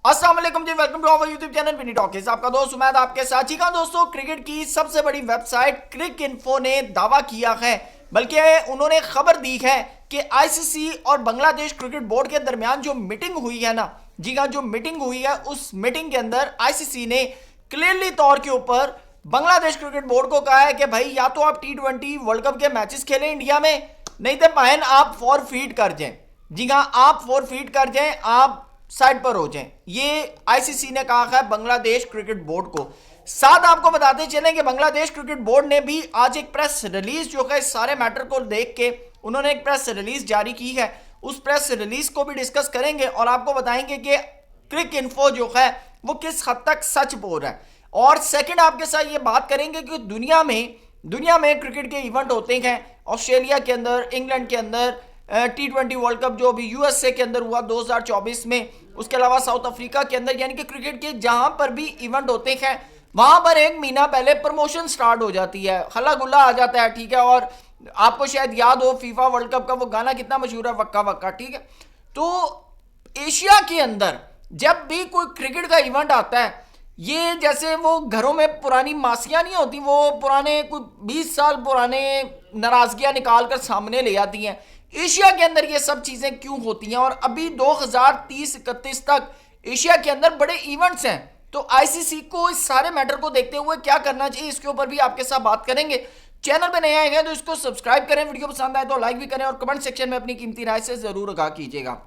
अस्सलाम वालेकुम जी, welcome to our YouTube channel Vini Talkies. आपका दोस्त उमैद आपके साथ। जी हाँ दोस्तों, क्रिकेट की सबसे बड़ी वेबसाइट क्रिक इन्फो ने दावा किया है, बल्कि उन्होंने खबर दी है कि आईसीसी और बांग्लादेश क्रिकेट बोर्ड के दरमियान जो मीटिंग हुई है ना, जी हाँ, जो मीटिंग हुई है उस मीटिंग के अंदर आईसीसी ने क्लियरली तौर के ऊपर बांग्लादेश क्रिकेट बोर्ड को कहा है कि भाई या तो आप T20 वर्ल्ड कप के मैचेस खेलें इंडिया में, नहीं तो बहन आप फॉरफीट कर जाएं। जी हाँ, आप फॉरफीट कर जाएं, आप साइड पर हो जाएं। ये आईसीसी ने कहा है बांग्लादेश क्रिकेट बोर्ड को। साथ आपको बताते चलें कि बांग्लादेश क्रिकेट बोर्ड ने भी आज एक प्रेस रिलीज जो है इस सारे मैटर को देख के उन्होंने एक प्रेस रिलीज जारी की है। उस प्रेस रिलीज को भी डिस्कस करेंगे और आपको बताएंगे कि क्रिक इन्फो जो है वो किस हद तक सच बोल रहा है। और सेकंड आपके साथ ये बात करेंगे कि दुनिया में क्रिकेट के इवेंट होते हैं, ऑस्ट्रेलिया के अंदर, इंग्लैंड के अंदर, T20 वर्ल्ड कप जो अभी यूएसए के अंदर हुआ 2024 में, उसके अलावा साउथ अफ्रीका के अंदर, यानी कि क्रिकेट के जहां पर भी इवेंट होते हैं वहां पर एक महीना पहले प्रमोशन स्टार्ट हो जाती है, हल्ला गुल्ला आ जाता है, ठीक है। और आपको शायद याद हो फीफा वर्ल्ड कप का वो गाना कितना मशहूर है, वक्का वक्का, ठीक है। तो एशिया के अंदर जब भी कोई क्रिकेट का इवेंट आता है, ये जैसे वो घरों में पुरानी मासियां नहीं होती, वो पुराने कोई 20 साल पुराने नाराजगियां निकाल कर सामने ले आती हैं। एशिया के अंदर ये सब चीजें क्यों होती हैं? और अभी 2030-31 तक एशिया के अंदर बड़े इवेंट्स हैं, तो आईसीसी को इस सारे मैटर को देखते हुए क्या करना चाहिए, इसके ऊपर भी आपके साथ बात करेंगे। चैनल पे नए आए हैं तो इसको सब्सक्राइब करें, वीडियो पसंद आए तो लाइक भी करें और कमेंट सेक्शन में अपनी कीमती राय से जरूर आगाह कीजिएगा।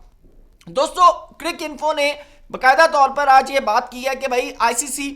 दोस्तों, क्रिक इन्फो ने बाकायदा तौर पर आज ये बात की है कि भाई आईसीसी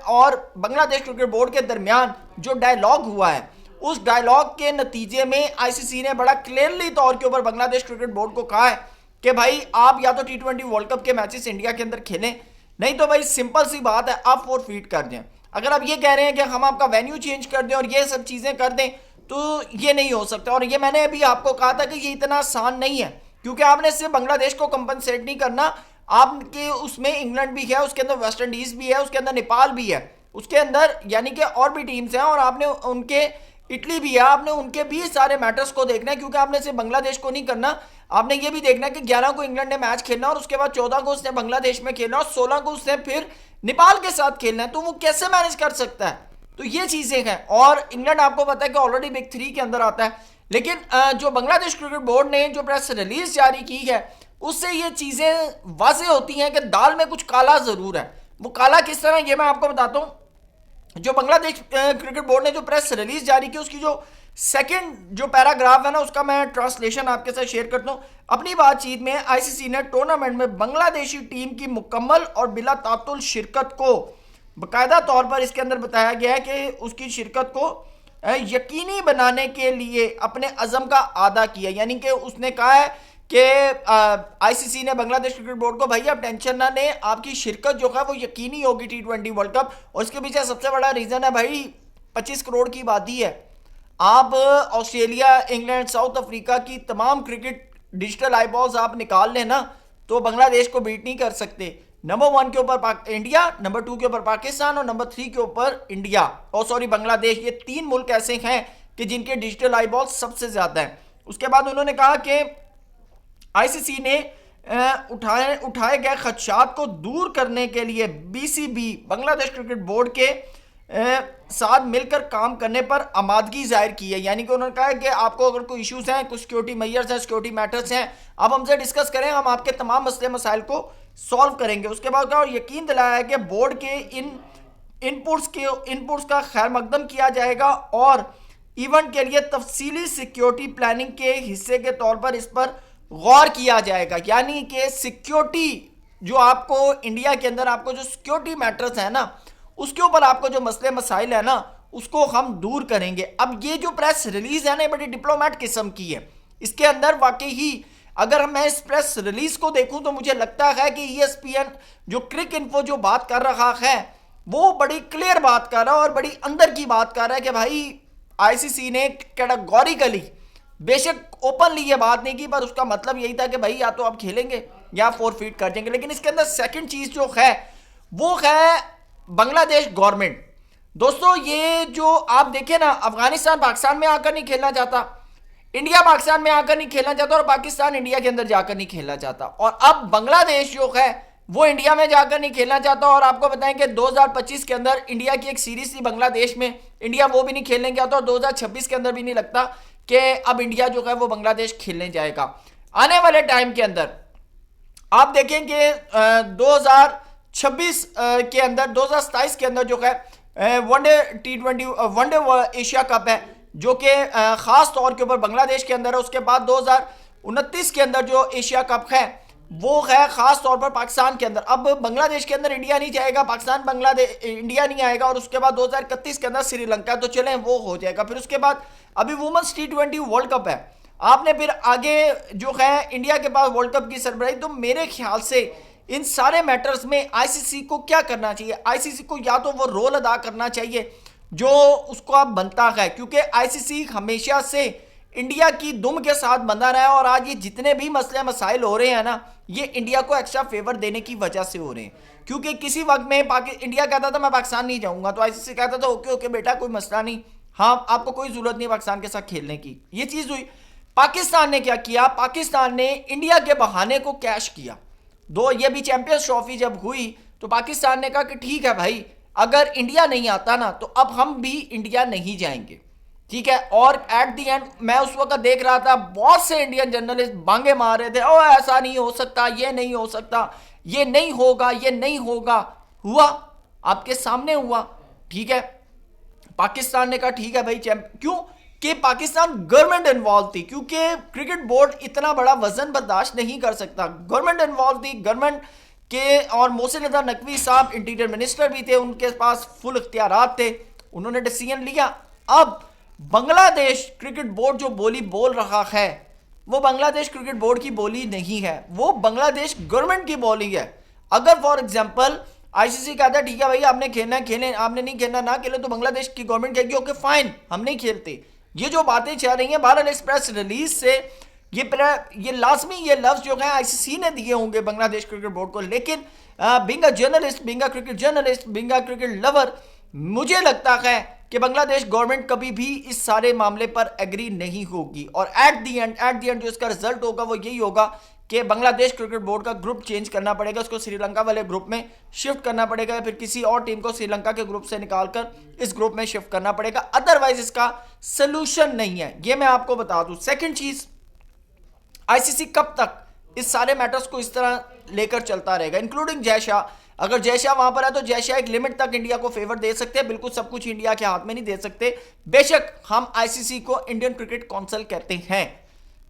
और बांग्लादेश क्रिकेट बोर्ड के दरमियान जो डायलॉग हुआ है, उस डायलॉग के नतीजे में आईसीसी ने बड़ा क्लियरली तौर के ऊपर बांग्लादेश क्रिकेट बोर्ड को कहा है कि भाई आप या तो T20 वर्ल्ड कप के मैचेस इंडिया के अंदर खेलें, नहीं तो भाई सिंपल सी बात है आप फॉरफीट कर दें। अगर आप ये कह रहे हैं कि हम आपका वेन्यू चेंज कर दें और ये सब चीजें कर दें, तो ये नहीं हो सकता। और ये मैंने अभी आपको कहा था कि ये इतना आसान नहीं है, क्योंकि आपने सिर्फ बांग्लादेश को कंपनसेट नहीं करना, आपके उसमें इंग्लैंड भी है, उसके अंदर वेस्ट इंडीज भी है, उसके अंदर नेपाल भी है, उसके अंदर यानी कि और भी टीम्स हैं, और आपने उनके इटली भी है, आपने उनके भी सारे मैटर्स को देखना है, क्योंकि आपने सिर्फ बांग्लादेश को नहीं करना, आपने ये भी देखना है कि 11 को इंग्लैंड ने मैच खेलना और उसके बाद 14 को उसने बांग्लादेश में खेलना और 16 को उसने फिर नेपाल के साथ खेलना है। तो वो कैसे मैनेज कर सकता है? तो ये चीजें हैं। और इंग्लैंड आपको पता है कि ऑलरेडी बिग 3 के अंदर आता है, लेकिन जो बांग्लादेश क्रिकेट बोर्ड ने जो प्रेस रिलीज जारी की है उससे ये चीजें वाज़ेह होती हैं कि दाल में कुछ काला जरूर है। वो काला किस तरह, ये मैं आपको बताता हूं। जो बांग्लादेश क्रिकेट बोर्ड ने जो प्रेस रिलीज जारी की, उसकी जो सेकंड जो पैराग्राफ है ना, उसका मैं ट्रांसलेशन आपके साथ शेयर करता हूं। अपनी बातचीत में आईसीसी ने टूर्नामेंट में बांग्लादेशी टीम की मुकम्मल और बिला तातुल शिरकत को बाकायदा तौर पर इसके अंदर बताया गया है कि उसकी शिरकत को यकीनी बनाने के लिए अपने अज़म का आदा किया। यानी कि उसने कहा है कि आईसीसी ने बांग्लादेश क्रिकेट बोर्ड को, भाई आप टेंशन ना लें, आपकी शिरकत जो है वो यकीनी होगी T20 वर्ल्ड कप। और इसके पीछे सबसे बड़ा रीजन है भाई 25 करोड़ की आबादी है। आप ऑस्ट्रेलिया, इंग्लैंड, साउथ अफ्रीका की तमाम क्रिकेट डिजिटल आईबॉल्स आप निकाल लें ना, तो बांग्लादेश को बीट नहीं कर सकते। नंबर 1 के ऊपर इंडिया, नंबर 2 के ऊपर पाकिस्तान और नंबर 3 के ऊपर इंडिया, और सॉरी बांग्लादेश। ये 3 मुल्क ऐसे हैं कि जिनके डिजिटल आईबॉल्स सबसे ज्यादा हैं। उसके बाद उन्होंने कहा कि आईसीसी ने उठाए गए खदशात को दूर करने के लिए बीसीबी बांग्लादेश क्रिकेट बोर्ड के साथ मिलकर काम करने पर आमादगी जाहिर की है। यानी कि उन्होंने कहा है कि आपको अगर कोई इश्यूज हैं, कुछ सिक्योरिटी मेजर्स हैं, सिक्योरिटी मैटर्स हैं, आप हमसे डिस्कस करें, हम आपके तमाम मसले मसाइल को सॉल्व करेंगे। उसके बाद कहा और यकीन दिलाया है कि बोर्ड के इन इनपुट्स का खैर मकदम किया जाएगा और इवेंट के लिए तफसीली सिक्योरिटी प्लानिंग के हिस्से के तौर पर इस पर गौर किया जाएगा। यानी कि सिक्योरिटी जो आपको इंडिया के अंदर आपको जो सिक्योरिटी मैटर्स है ना, उसके ऊपर आपको जो मसले मसाइल है ना, उसको हम दूर करेंगे। अब ये जो प्रेस रिलीज है ना, बड़ी डिप्लोमेट किस्म की है। इसके अंदर वाकई ही अगर मैं इस प्रेस रिलीज को देखूं तो मुझे लगता है कि ESPN जो क्रिक इन्फो जो बात कर रहा है वो बड़ी क्लियर बात कर रहा है और बड़ी अंदर की बात कर रहा है कि भाई आईसीसी ने कैटेगोरिकली, बेशक ओपनली ये बात नहीं की, पर उसका मतलब यही था कि भाई या तो आप खेलेंगे या फॉरफीट कर देंगे। लेकिन इसके अंदर सेकंड चीज जो है वो है बांग्लादेश गवर्नमेंट। दोस्तों, ये जो आप देखें ना, अफगानिस्तान पाकिस्तान में आकर नहीं खेलना चाहता, इंडिया पाकिस्तान में आकर नहीं खेलना चाहता और पाकिस्तान इंडिया के अंदर जाकर नहीं खेलना चाहता। और अब बांग्लादेश जो है वो इंडिया में जाकर नहीं खेलना चाहता। और आपको बताएं कि 2025 के अंदर इंडिया की एक सीरीज थी बांग्लादेश में, इंडिया वो भी नहीं खेलने गया था, और 2026 के अंदर भी नहीं लगता कि अब इंडिया जो है वो बांग्लादेश खेलने जाएगा। आने वाले टाइम के अंदर आप देखें कि 2026 के अंदर, 2027 के अंदर जो है one day T20 one day Asia cup है, जो कि खास तौर के ऊपर बांग्लादेश के अंदर है। उसके बाद 2029 के अंदर जो एशिया कप है वो है खास तौर पर पाकिस्तान के अंदर। अब बांग्लादेश के अंदर इंडिया नहीं जाएगा, पाकिस्तान बांग्लादेश इंडिया नहीं आएगा, और उसके बाद 2031 के अंदर श्रीलंका, तो चलें वो हो जाएगा। फिर उसके बाद अभी वुमेन्स T20 वर्ल्ड कप है, आपने फिर आगे जो है इंडिया के पास वर्ल्ड कप की सरबराही। तो मेरे ख्याल से इन सारे मैटर्स में आईसीसी को क्या करना चाहिए, आईसीसी को या तो वो रोल अदा करना चाहिए जो उसको अब बनता है, क्योंकि आईसीसी हमेशा से इंडिया की दुम के साथ बंधा रहा है, और आज ये जितने भी मसले मसाइल हो रहे हैं ना, ये इंडिया को एक्स्ट्रा फेवर देने की वजह से हो रहे हैं। क्योंकि किसी वक्त में इंडिया कहता था मैं पाकिस्तान नहीं जाऊंगा, तो आईसीसी कहता था ओके ओके बेटा कोई मसला नहीं, हाँ आपको कोई जरूरत नहीं पाकिस्तान के साथ खेलने की। ये चीज हुई। पाकिस्तान ने क्या किया, पाकिस्तान ने इंडिया के बहाने को कैश किया। ये भी चैंपियंस ट्रॉफी जब हुई तो पाकिस्तान ने कहा कि ठीक है भाई, अगर इंडिया नहीं आता ना तो अब हम भी इंडिया नहीं जाएंगे, ठीक है। और एट द एंड मैं उस वक्त देख रहा था बहुत से इंडियन जर्नलिस्ट बांगे मार रहे थे, ओ ऐसा नहीं हो सकता, ये नहीं हो सकता, ये नहीं होगा, ये नहीं होगा। हुआ, आपके सामने हुआ, ठीक है। पाकिस्तान ने कहा ठीक है भाई क्यों कि पाकिस्तान गवर्नमेंट इन्वॉल्व थी, क्योंकि क्रिकेट बोर्ड इतना बड़ा वजन बर्दाश्त नहीं कर सकता। गवर्नमेंट इन्वॉल्व थी, गवर्नमेंट के, और मोहसिन रजा नकवी साहब इंटीरियर मिनिस्टर भी थे, उनके पास फुल इख्तियारात थे, उन्होंने डिसीजन लिया। अब बांग्लादेश क्रिकेट बोर्ड जो बोली बोल रहा है वो बांग्लादेश क्रिकेट बोर्ड की बोली नहीं है, वो बांग्लादेश गवर्नमेंट की बोली है। अगर फॉर एग्जांपल आईसीसी कहता है ठीक है भाई आपने खेलना है खेलें, आपने नहीं खेलना ना खेले, तो बांग्लादेश की गवर्नमेंट कहेगी ओके फाइन हम नहीं खेलते। ये जो बातें चल रही हैं बहरहाल इस प्रेस रिलीज से ये लाजमी ये लफ्ज जो है आईसीसी ने दिए होंगे बांग्लादेश क्रिकेट बोर्ड को, लेकिन being a journalist, being a cricket journalist, being a cricket lover, मुझे लगता है कि बांग्लादेश गवर्नमेंट कभी भी इस सारे मामले पर एग्री नहीं होगी, और एट द एंड जो इसका रिजल्ट होगा वो यही होगा कि बांग्लादेश क्रिकेट बोर्ड का ग्रुप चेंज करना पड़ेगा, उसको श्रीलंका वाले ग्रुप में शिफ्ट करना पड़ेगा, या फिर किसी और टीम को श्रीलंका के ग्रुप से निकालकर इस ग्रुप में शिफ्ट करना पड़ेगा। अदरवाइज इसका सोल्यूशन नहीं है, ये मैं आपको बता दूं। सेकंड चीज, आईसीसी कब तक इस सारे मैटर्स को इस तरह लेकर चलता रहेगा, इंक्लूडिंग जय शाह। अगर जय शाह वहां पर है तो जय शाह एक लिमिट तक इंडिया को फेवर दे सकते हैं, बिल्कुल सब कुछ इंडिया के हाथ में नहीं दे सकते। बेशक हम आईसीसी को इंडियन क्रिकेट काउंसिल कहते हैं।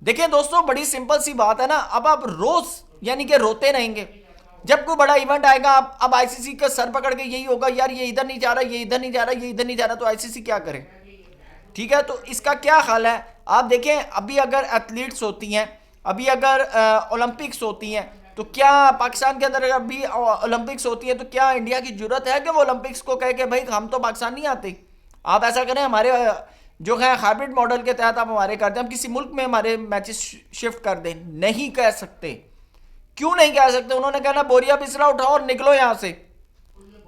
देखिए दोस्तों, बड़ी सिंपल सी बात है ना, अब आप रोज यानी कि रोते रहेंगे, जब कोई बड़ा इवेंट आएगा अब आईसीसी का सर पकड़ के यही होगा यार ये इधर नहीं जा रहा, ये इधर नहीं जा रहा, ये इधर नहीं जा रहा, तो आईसीसी क्या करे, ठीक है। तो इसका क्या हाल है आप देखें, अभी अगर एथलीट्स होती हैं, अभी अगर ओलंपिक्स होती हैं, तो क्या पाकिस्तान के अंदर अभी ओलंपिक्स होती है तो क्या इंडिया की जरूरत है कि वो ओलंपिक्स को कहे कि भाई हम तो पाकिस्तान नहीं आते, आप ऐसा करें हमारे जो है हाइब्रिड मॉडल के तहत आप हमारे करते हैं, हम किसी मुल्क में हमारे मैचेस शिफ्ट कर दें। नहीं कह सकते, क्यों नहीं कह सकते, उन्होंने कहना बोरिया बिस्रा उठाओ और निकलो यहां से।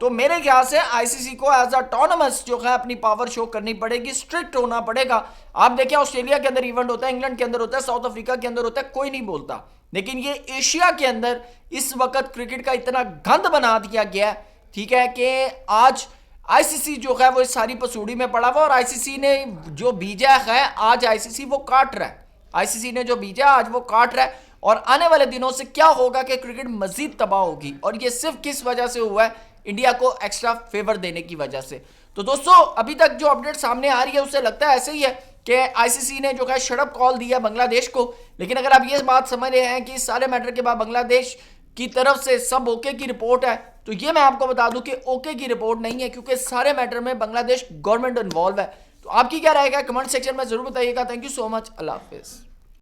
तो मेरे ख्याल से आईसीसी को एज ऑटोनमस जो है अपनी पावर शो करनी पड़ेगी, स्ट्रिक्ट होना पड़ेगा। आप देखें ऑस्ट्रेलिया के अंदर इवेंट होता है, इंग्लैंड के अंदर होता है, साउथ अफ्रीका के अंदर होता है, कोई नहीं बोलता, लेकिन ये एशिया के अंदर इस वक्त क्रिकेट का इतना गंद बना दिया गया, ठीक है, कि आज आईसीसी जो है वो इस सारी पसूड़ी में पड़ा हुआ, और आईसीसी ने जो बीजा है आज आईसीसी वो काट रहा है, आईसीसी ने जो बीजा आज वो काट रहा है। और आने वाले दिनों से क्या होगा कि क्रिकेट मजीद तबाह होगी, और ये सिर्फ किस वजह से हुआ है, इंडिया को एक्स्ट्रा फेवर देने की वजह से। तो दोस्तों अभी तक जो अपडेट सामने आ रही है उससे लगता है ऐसे ही है कि आईसीसी ने जो है शटअप कॉल दिया बांग्लादेश को, लेकिन अगर आप ये बात समझ रहे हैं कि इस सारे मैटर के बाद बांग्लादेश की तरफ से सब ओके की रिपोर्ट है, तो ये मैं आपको बता दूं कि ओके की रिपोर्ट नहीं है, क्योंकि सारे मैटर में बांग्लादेश गवर्नमेंट इन्वॉल्व है। तो आपकी क्या राय है कमेंट सेक्शन में जरूर बताइएगा। Thank you so much, Allah Hafiz.